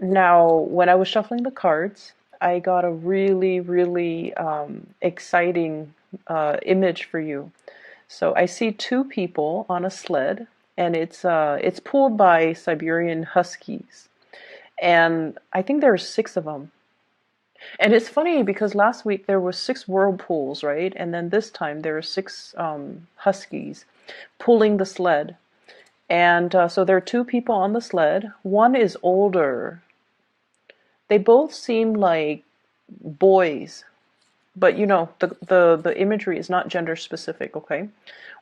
Now, when I was shuffling the cards, I got a really exciting image for you. So I see two people on a sled, and it's pulled by Siberian Huskies, and I think there are six of them. And it's funny because last week there were six whirlpools, right? And then this time there are six Huskies pulling the sled. And so there are two people on the sled. One is older. They both seem like boys, but the imagery is not gender specific, okay?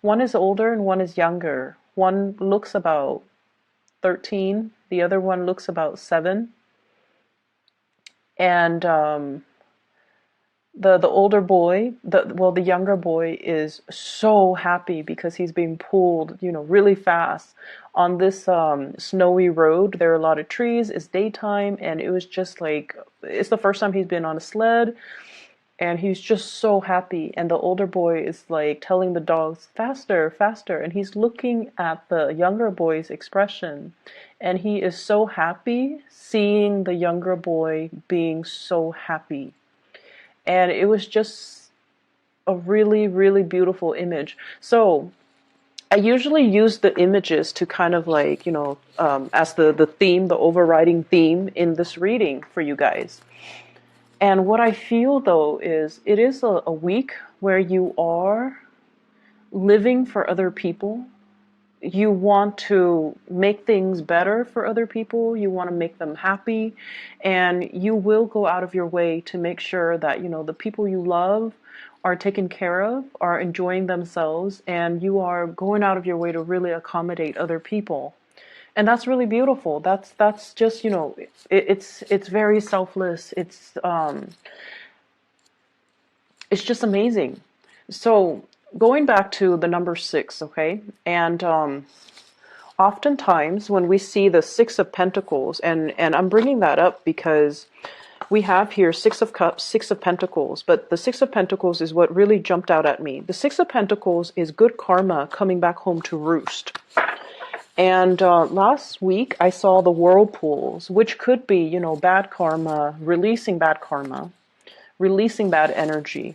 One is older and one is younger. One looks about 13, the other one looks about 7. And the older boy, the younger boy is so happy because he's being pulled, really fast on this snowy road. There are a lot of trees. It's daytime, and it was just like it's the first time he's been on a sled, and he's just so happy. And the older boy is like telling the dogs, faster, faster, and he's looking at the younger boy's expression, and he is so happy seeing the younger boy being so happy. And it was just a really beautiful image. So I usually use the images to kind of like, as the theme, the overriding theme in this reading for you guys. And what I feel though is it is a week where you are living for other people. You want to make things better for other people. You want to make them happy, and you will go out of your way to make sure that the people you love are taken care of, are enjoying themselves, and you are going out of your way to really accommodate other people. And that's really beautiful. That's just it's very selfless. It's just amazing. So going back to the number 6, okay, and oftentimes when we see the 6 of Pentacles, and I'm bringing that up because we have here 6 of Cups, 6 of Pentacles, but the 6 of Pentacles is what really jumped out at me. The 6 of Pentacles is good karma coming back home to roost. And last week I saw the whirlpools, which could be, bad karma, releasing bad karma, releasing bad energy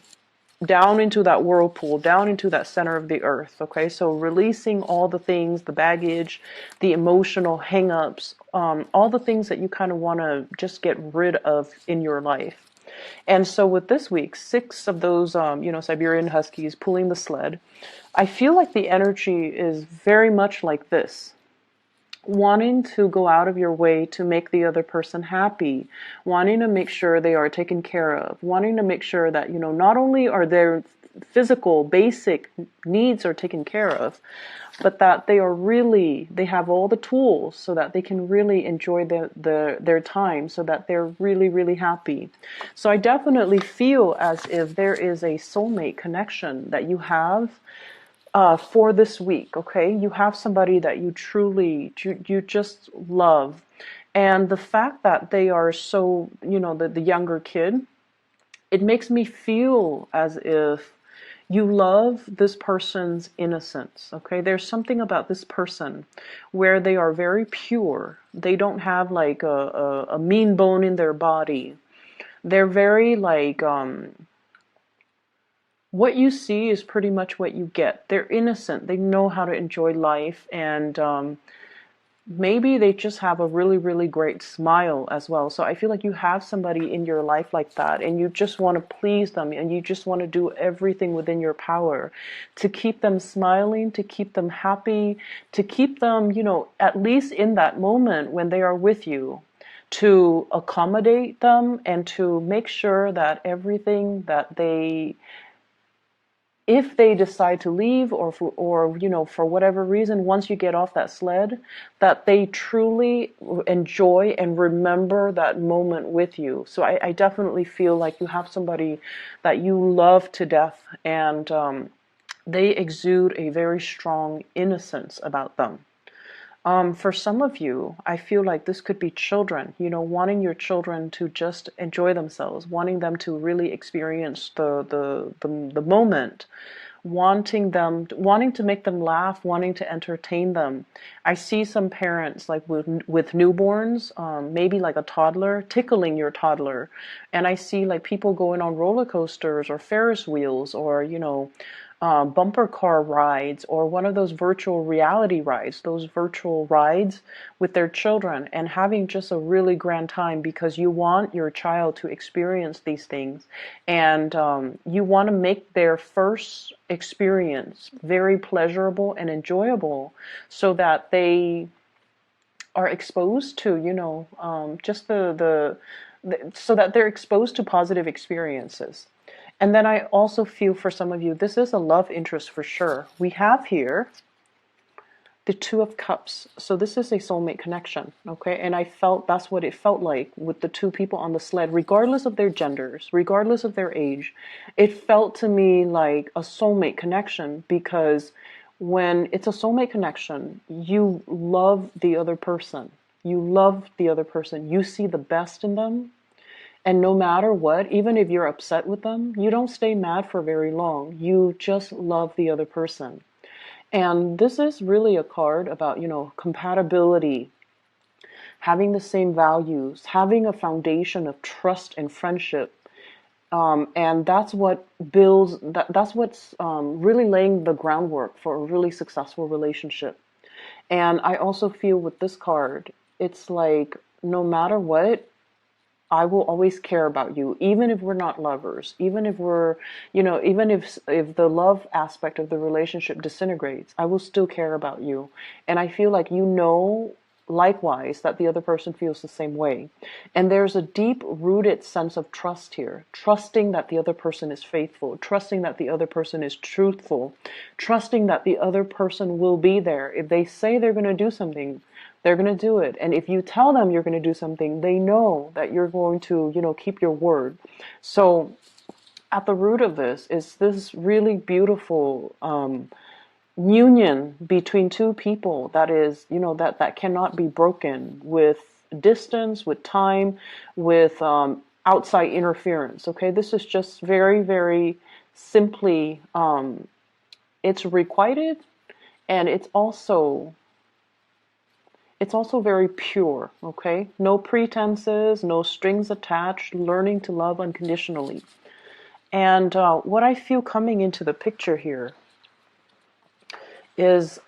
down into that whirlpool, down into that center of the earth. Okay, so releasing all the things, the baggage, the emotional hang-ups, all the things that you kind of want to just get rid of in your life. And so with this week, 6 of those, Siberian Huskies pulling the sled, I feel like the energy is very much like this. Wanting to go out of your way to make the other person happy, wanting to make sure they are taken care of, wanting to make sure that, not only are their physical basic needs are taken care of, but that they have all the tools so that they can really enjoy their time, so that they're really happy. So I definitely feel as if there is a soulmate connection that you have for this week, okay? You have somebody that you truly, you just love. And the fact that they are so, the younger kid, it makes me feel as if you love this person's innocence, okay? There's something about this person where they are very pure. They don't have like a mean bone in their body. They're very like, what you see is pretty much what you get. They're innocent. They know how to enjoy life, and maybe they just have a really great smile as well. So I feel like you have somebody in your life like that, and you just want to please them, and you just want to do everything within your power to keep them smiling, to keep them happy, to keep them, at least in that moment when they are with you, to accommodate them and to make sure that everything that if they decide to leave, or for whatever reason, once you get off that sled, that they truly enjoy and remember that moment with you. So I definitely feel like you have somebody that you love to death, and they exude a very strong innocence about them. For some of you, I feel like this could be children, wanting your children to just enjoy themselves, wanting them to really experience the moment wanting to make them laugh, wanting to entertain them. I see some parents like with newborns, maybe like a toddler, tickling your toddler. And I see like people going on roller coasters or Ferris wheels or, bumper car rides or one of those virtual reality rides, those virtual rides with their children, and having just a really grand time because you want your child to experience these things, and you want to make their first experience very pleasurable and enjoyable so that they are exposed to, just so that they're exposed to positive experiences. And then I also feel for some of you, this is a love interest for sure. We have here the Two of Cups. So this is a soulmate connection, okay? And I felt that's what it felt like with the two people on the sled, regardless of their genders, regardless of their age. It felt to me like a soulmate connection because when it's a soulmate connection, you love the other person. You love the other person. You see the best in them. And no matter what, even if you're upset with them, you don't stay mad for very long. You just love the other person. And this is really a card about, compatibility, having the same values, having a foundation of trust and friendship. And that's what builds, that's what's really laying the groundwork for a really successful relationship. And I also feel with this card, it's like no matter what, I will always care about you, even if we're not lovers, even if we're, even if the love aspect of the relationship disintegrates, I will still care about you. And I feel like likewise that the other person feels the same way. And there's a deep rooted sense of trust here, trusting that the other person is faithful, trusting that the other person is truthful, trusting that the other person will be there. If they say they're going to do something, they're going to do it. And if you tell them you're going to do something, they know that you're going to, keep your word. So at the root of this is this really beautiful union between two people that is, that cannot be broken with distance, with time, with outside interference. Okay, this is just very, very simply, it's requited, and it's also very pure, okay? No pretenses, no strings attached, learning to love unconditionally. And what I feel coming into the picture here is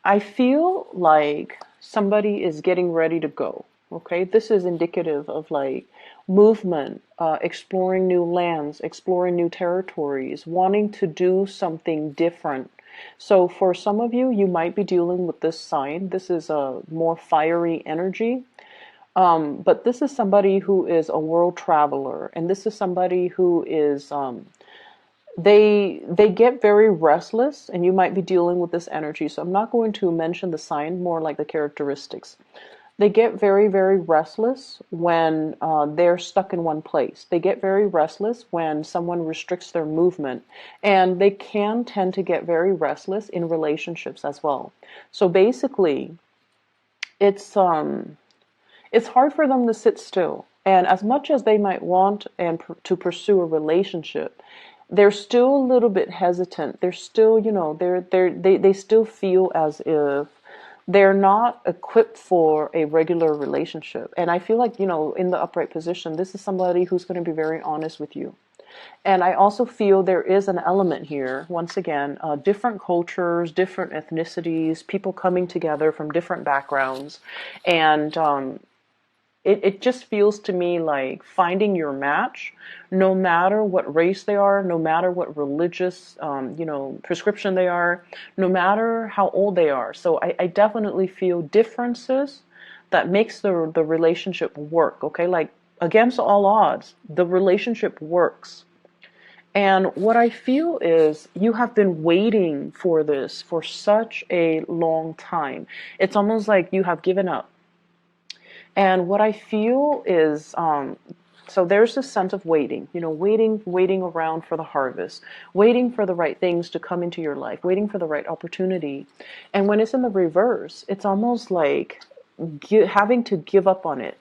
I feel like somebody is getting ready to go, okay? This is indicative of like movement, exploring new lands, exploring new territories, wanting to do something different. So for some of you, you might be dealing with this sign. This is a more fiery energy. But this is somebody who is a world traveler. And this is somebody who is, they get very restless, and you might be dealing with this energy. So I'm not going to mention the sign, more like the characteristics. They get very, very restless when they're stuck in one place. They get very restless when someone restricts their movement. And they can tend to get very restless in relationships as well. So basically, it's hard for them to sit still. And as much as they might want to pursue a relationship, they're still a little bit hesitant. They're still, they still feel as if they're not equipped for a regular relationship. And I feel like, in the upright position, this is somebody who's going to be very honest with you. And I also feel there is an element here, once again, different cultures, different ethnicities, people coming together from different backgrounds. And it just feels to me like finding your match, no matter what race they are, no matter what religious, prescription they are, no matter how old they are. So I definitely feel differences that makes the relationship work, okay? Like, against all odds, the relationship works. And what I feel is you have been waiting for this for such a long time. It's almost like you have given up. And what I feel is, so there's this sense of waiting, waiting around for the harvest, waiting for the right things to come into your life, waiting for the right opportunity. And when it's in the reverse, it's almost like having to give up on it,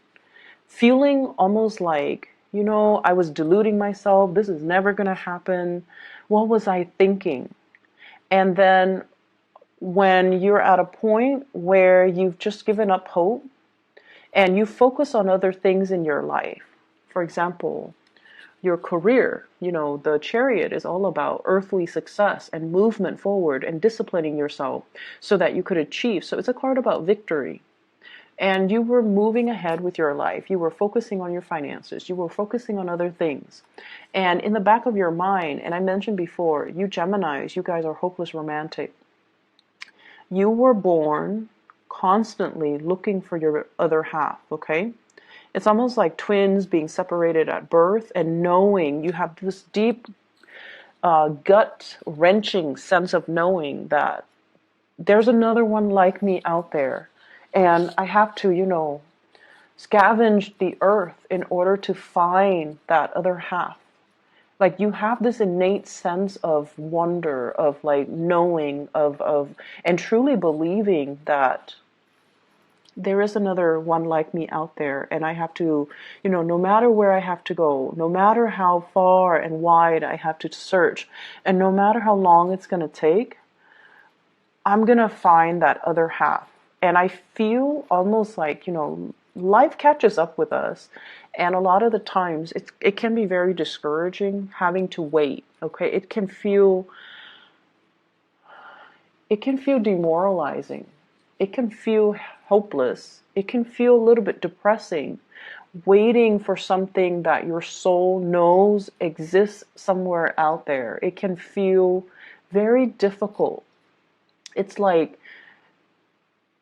feeling almost like You know, I was deluding myself. This is never going to happen. What was I thinking? And then when you're at a point where you've just given up hope and you focus on other things in your life, for example, your career, you know, the chariot is all about earthly success and movement forward and disciplining yourself so that you could achieve. So it's a card about victory. And you were moving ahead with your life. You were focusing on your finances. You were focusing on other things. And in the back of your mind, and I mentioned before, you Geminis, you guys are hopeless romantic. You were born constantly looking for your other half, okay? It's almost like twins being separated at birth and knowing you have this deep gut-wrenching sense of knowing that there's another one like me out there. And I have to, you know, scavenge the earth in order to find that other half. Like you have this innate sense of wonder, of like knowing, and truly believing that there is another one like me out there. And I have to, you know, no matter where I have to go, no matter how far and wide I have to search, and no matter how long it's going to take, I'm going to find that other half. And I feel almost like, you know, life catches up with us. And a lot of the times it can be very discouraging having to wait. Okay. It can feel demoralizing. It can feel hopeless. It can feel a little bit depressing, waiting for something that your soul knows exists somewhere out there. It can feel very difficult. It's like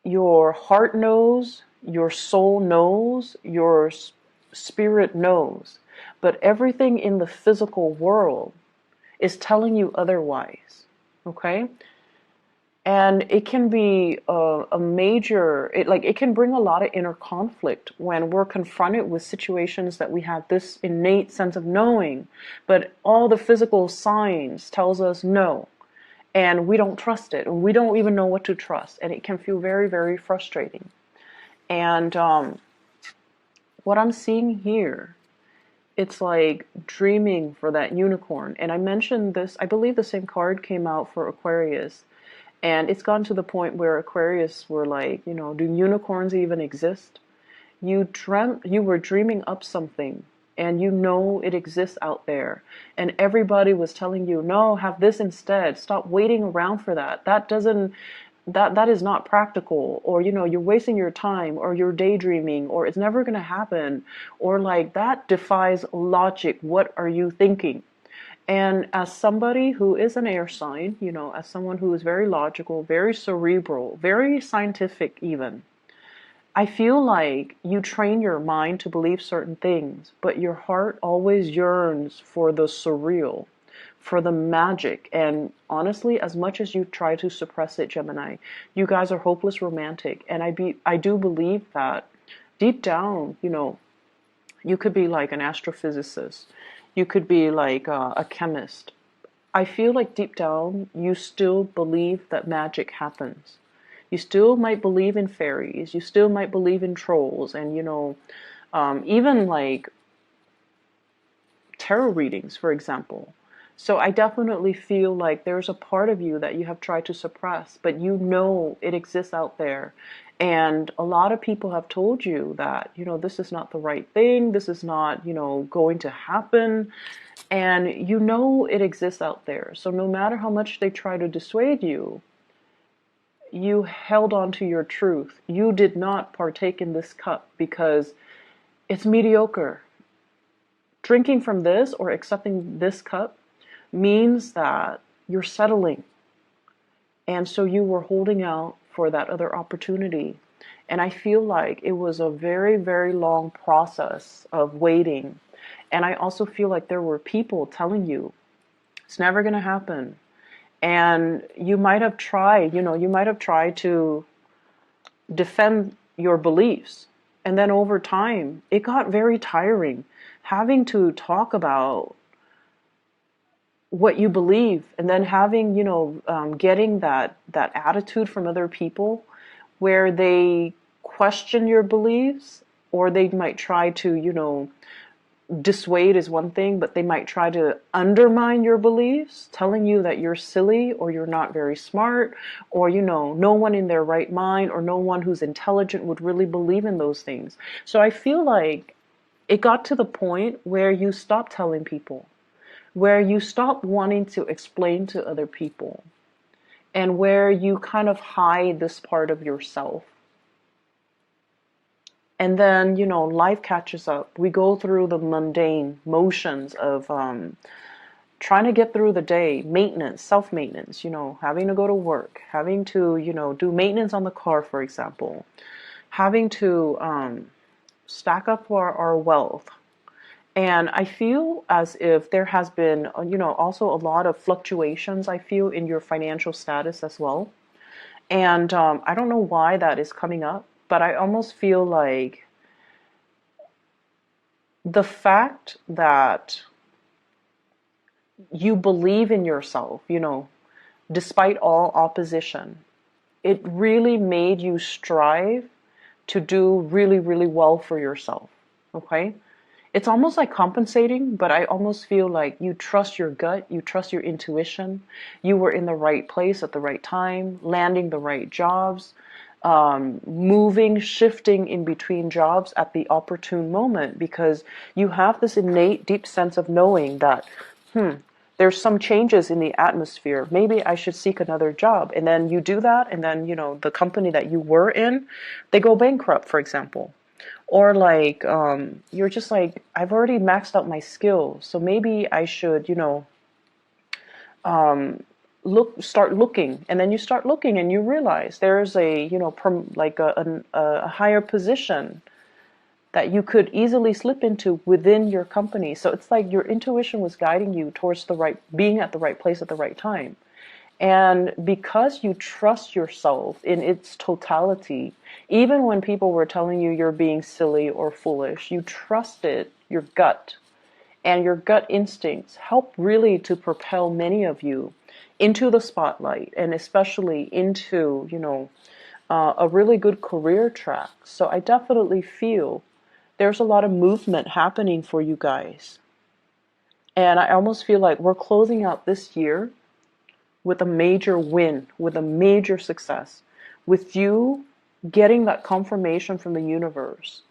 your heart knows, your soul knows, your spirit knows, but everything in the physical world is telling you otherwise, okay? And it can be a major, it can bring a lot of inner conflict when we're confronted with situations that we have this innate sense of knowing, but all the physical signs tells us no. And we don't trust it, and we don't even know what to trust, and it can feel very, very frustrating. And what I'm seeing here, it's like dreaming for that unicorn. And I mentioned this, I believe the same card came out for Aquarius, and it's gone to the point where Aquarius were like, you know, do unicorns even exist? You were dreaming up something, and you know it exists out there, and everybody was telling you, no, have this instead, stop waiting around for that, that is not practical, or you know, you're wasting your time, or you're daydreaming, or it's never going to happen, or like that defies logic, what are you thinking? And as somebody who is an air sign, you know, as someone who is very logical, very cerebral, very scientific even, I feel like you train your mind to believe certain things, but your heart always yearns for the surreal, for the magic. And honestly, as much as you try to suppress it, Gemini, you guys are hopeless romantic. And I do believe that deep down, you know, you could be like an astrophysicist. You could be like a chemist. I feel like deep down, you still believe that magic happens. You still might believe in fairies. You still might believe in trolls, and you know, even like tarot readings, for example. So I definitely feel like there's a part of you that you have tried to suppress, but you know it exists out there. And a lot of people have told you that, you know, this is not the right thing. This is not, you know, going to happen. And you know it exists out there. So no matter how much they try to dissuade you, you held on to your truth. You did not partake in this cup because it's mediocre. Drinking from this or accepting this cup means that you're settling. And so you were holding out for that other opportunity. And I feel like it was a very, very long process of waiting. And I also feel like there were people telling you, it's never going to happen. And you might have tried, you know, you might have tried to defend your beliefs. And then over time, it got very tiring having to talk about what you believe, and then having, you know, getting that attitude from other people where they question your beliefs, or they might try to, you know, dissuade is one thing, but they might try to undermine your beliefs, telling you that you're silly or you're not very smart, or, no one in their right mind or no one who's intelligent would really believe in those things. So I feel like it got to the point where you stop telling people, where you stop wanting to explain to other people, and where you kind of hide this part of yourself. And then, life catches up. We go through the mundane motions of trying to get through the day, maintenance, self-maintenance, having to go to work, having to, do maintenance on the car, for example, having to stack up our wealth. And I feel as if there has been, also a lot of fluctuations, I feel, in your financial status as well. And I don't know why that is coming up, but I almost feel like the fact that you believe in yourself, despite all opposition, it really made you strive to do really, really well for yourself. Okay? It's almost like compensating, but I almost feel like you trust your gut, you trust your intuition, you were in the right place at the right time, landing the right jobs, moving, shifting in between jobs at the opportune moment, because you have this innate deep sense of knowing that, there's some changes in the atmosphere. Maybe I should seek another job. And then you do that, and then, the company that you were in, they go bankrupt, for example. Or like, you're just like, I've already maxed out my skills, so maybe I should, start looking. And then you start looking and you realize there's a, a higher position that you could easily slip into within your company. So it's like your intuition was guiding you towards being at the right place at the right time. And because you trust yourself in its totality, even when people were telling you you're being silly or foolish, you trusted your gut. And your gut instincts help really to propel many of you into the spotlight, and especially into, a really good career track. So I definitely feel there's a lot of movement happening for you guys. And I almost feel like we're closing out this year with a major win, with a major success, with you getting that confirmation from the universe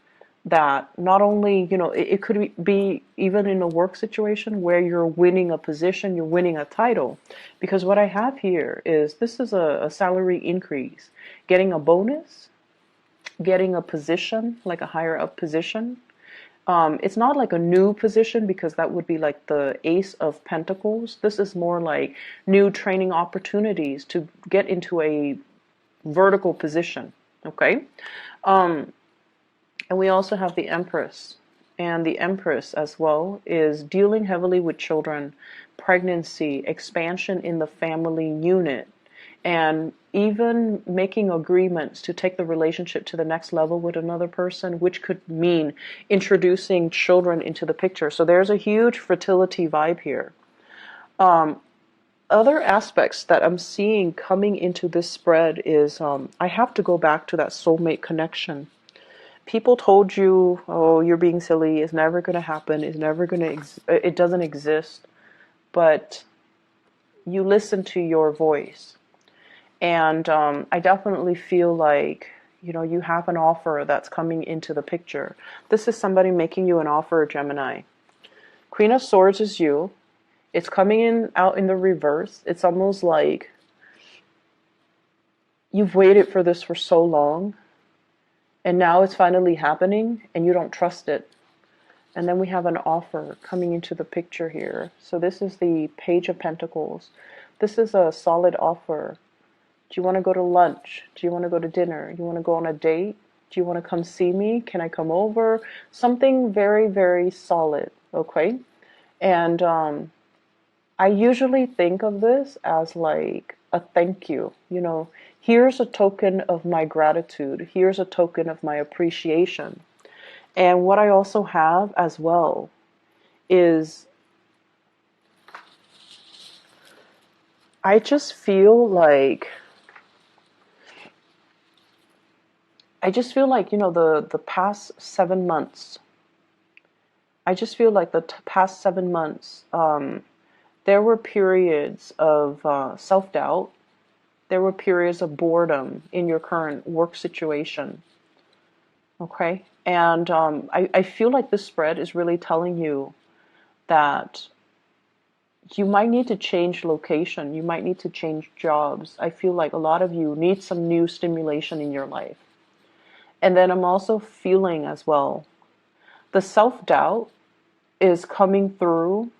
that not only, it could be even in a work situation where you're winning a position, you're winning a title. Because what I have here is, this is a salary increase, getting a bonus, getting a position, like a higher up position. It's not like a new position, because that would be like the Ace of Pentacles. This is more like new training opportunities to get into a vertical position. Okay. And we also have the Empress. And the Empress as well is dealing heavily with children, pregnancy, expansion in the family unit, and even making agreements to take the relationship to the next level with another person, which could mean introducing children into the picture. So there's a huge fertility vibe here. Other aspects that I'm seeing coming into this spread is, I have to go back to that soulmate connection. People told you, oh, you're being silly, it's never going to happen, it's never going to, it doesn't exist. But you listen to your voice. And I definitely feel like, you have an offer that's coming into the picture. This is somebody making you an offer, Gemini. Queen of Swords is you. It's coming out in the reverse. It's almost like you've waited for this for so long, and now it's finally happening, and you don't trust it. And then we have an offer coming into the picture here. So this is the Page of Pentacles. This is a solid offer. Do you want to go to lunch? Do you want to go to dinner? Do you want to go on a date? Do you want to come see me? Can I come over? Something very, very solid, okay? And I usually think of this as like a thank you. Here's a token of my gratitude. Here's a token of my appreciation. And what I also have as well is, I just feel like, the past 7 months, I just feel like the past 7 months, there were periods of self-doubt. There were periods of boredom in your current work situation. Okay? And I feel like this spread is really telling you that you might need to change location. You might need to change jobs. I feel like a lot of you need some new stimulation in your life. And then I'm also feeling as well, the self-doubt is coming through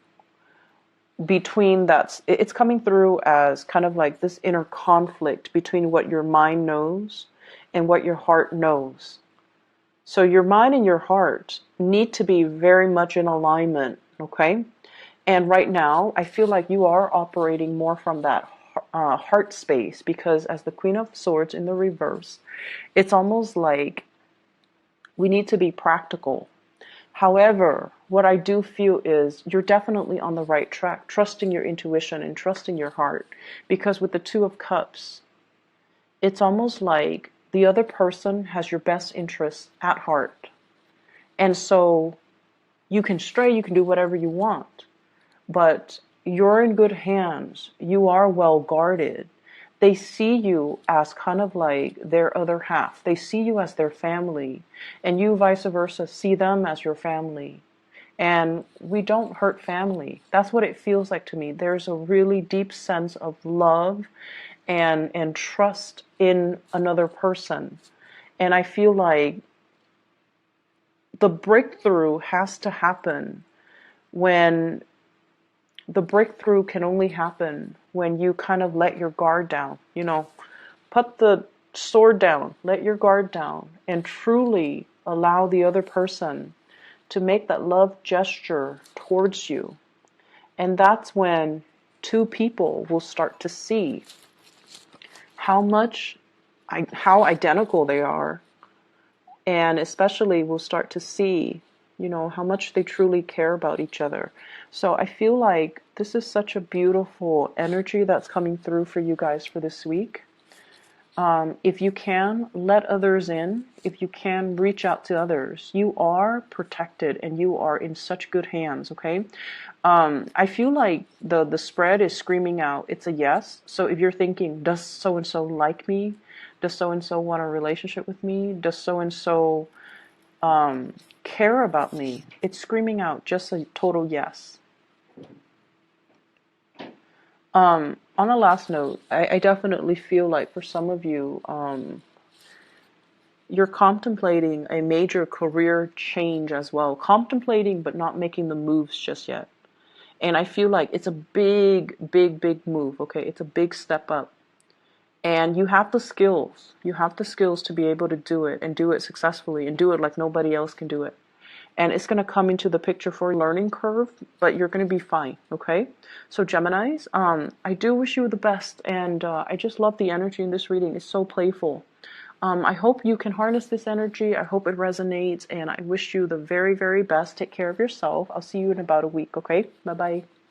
between that. It's coming through as kind of like this inner conflict between what your mind knows and what your heart knows. So your mind and your heart need to be very much in alignment, okay? And right now, I feel like you are operating more from that heart space, because as the Queen of Swords in the reverse, it's almost like we need to be practical. However, what I do feel is you're definitely on the right track, trusting your intuition and trusting your heart. Because with the Two of Cups, it's almost like the other person has your best interests at heart. And so you can stray, you can do whatever you want, but you're in good hands. You are well guarded. They see you as kind of like their other half. They see you as their family, and you vice versa see them as your family. And we don't hurt family. That's what it feels like to me. There's a really deep sense of love and trust in another person. And I feel like the breakthrough has to happen when the breakthrough can only happen when you kind of let your guard down, put the sword down, let your guard down, and truly allow the other person to make that love gesture towards you. And that's when two people will start to see how identical they are, and especially will start to see how much they truly care about each other. So I feel like this is such a beautiful energy that's coming through for you guys for this week. If you can, let others in. If you can, reach out to others. You are protected and you are in such good hands, okay? I feel like the spread is screaming out, it's a yes. So if you're thinking, does so-and-so like me? Does so-and-so want a relationship with me? Does so-and-so care about me? It's screaming out just a total yes. On a last note, I definitely feel like for some of you, you're contemplating a major career change as well. Contemplating, but not making the moves just yet. And I feel like it's a big, big, big move, okay? It's a big step up. And you have the skills. You have the skills to be able to do it and do it successfully and do it like nobody else can do it. And it's going to come into the picture for a learning curve, but you're going to be fine, okay? So Geminis, I do wish you the best, and I just love the energy in this reading. It's so playful. I hope you can harness this energy. I hope it resonates, and I wish you the very, very best. Take care of yourself. I'll see you in about a week, okay? Bye-bye.